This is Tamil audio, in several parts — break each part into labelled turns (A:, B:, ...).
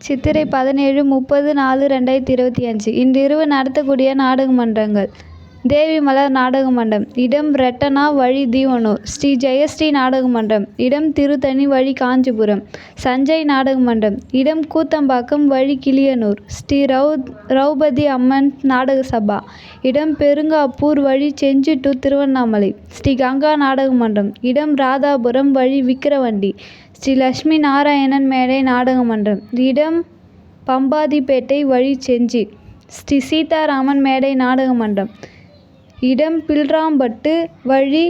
A: சித்திரை 17/30/4/2025 இன்றிரவு நடத்தக்கூடிய நாடக மன்றங்கள்: தேவி மலர் நாடக மன்றம், இடம் ரெட்டனா, வழி தீவனூர். ஸ்ரீ ஜெயஸ்ரீ நாடக மன்றம், இடம் திருத்தணி, வழி காஞ்சிபுரம். சஞ்சய் நாடக மன்றம், இடம் கூத்தம்பாக்கம், வழி கிளியனூர். ஸ்ரீ ரௌபதி அம்மன் நாடக சபா, இடம் பெருங்காப்பூர், வழி செஞ்சி டு திருவண்ணாமலை. ஸ்ரீ கங்கா நாடக மன்றம், இடம் ராதாபுரம், வழி விக்கிரவண்டி. ஸ்ரீ லட்சுமி நாராயணன் மேடை நாடக மன்றம், இடம் பம்பாதிப்பேட்டை, வழி செஞ்சி. ஸ்ரீ சீதாராமன் மேடை நாடக மன்றம், இடம் பில்ராம்பட்டு, வழி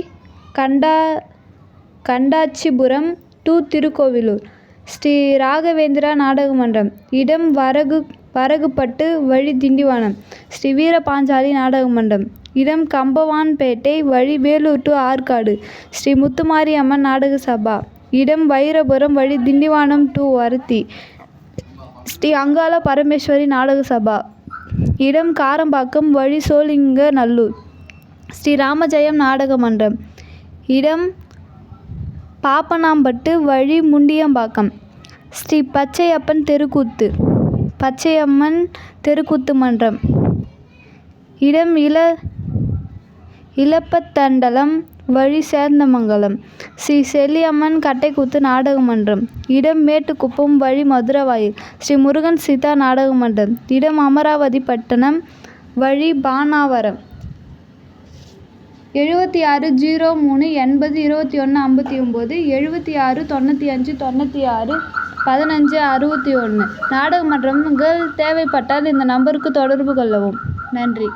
A: கண்டாச்சிபுரம் டு திருக்கோவிலூர். ஸ்ரீ ராகவேந்திரா நாடக மன்றம், இடம் வரகுப்பட்டு, வழி திண்டிவனம். ஸ்ரீ வீரபாஞ்சாலி நாடக மன்றம், இடம் கம்பவான்பேட்டை, வழி வேலூர் டு ஆற்காடு. ஸ்ரீ முத்துமாரி அம்மன் நாடக சபா, இடம் வைரபுரம், வழி திண்டிவனம் டு வரத்தி. ஸ்ரீ அங்காள பரமேஸ்வரி நாடக சபா, இடம் காரம்பாக்கம், வழி சோழிங்கநல்லூர். ஸ்ரீ ராமஜெயம் நாடக மன்றம், இடம் பாப்பனாம்பட்டு, வழி முண்டியம்பாக்கம். ஸ்ரீ பச்சையப்பன் தெருக்கூத்து, பச்சையம்மன் தெருக்கூத்து மன்றம், இடம் இலப்பத்தண்டலம், வழி சேந்தமங்கலம். ஸ்ரீ செல்லியம்மன் கட்டைக்கூத்து நாடக மன்றம், இடம் மேட்டுக்குப்பம், வழி மதுரவாயல். ஸ்ரீ முருகன் சீதா நாடக மன்றம், இடம் அமராவதி பட்டணம், வழி பானாவரம். 7603802159 7695961561 நாடக மன்றங்கள் தேவைப்பட்டால் இந்த நம்பருக்கு தொடர்பு கொள்ளவும். நன்றி.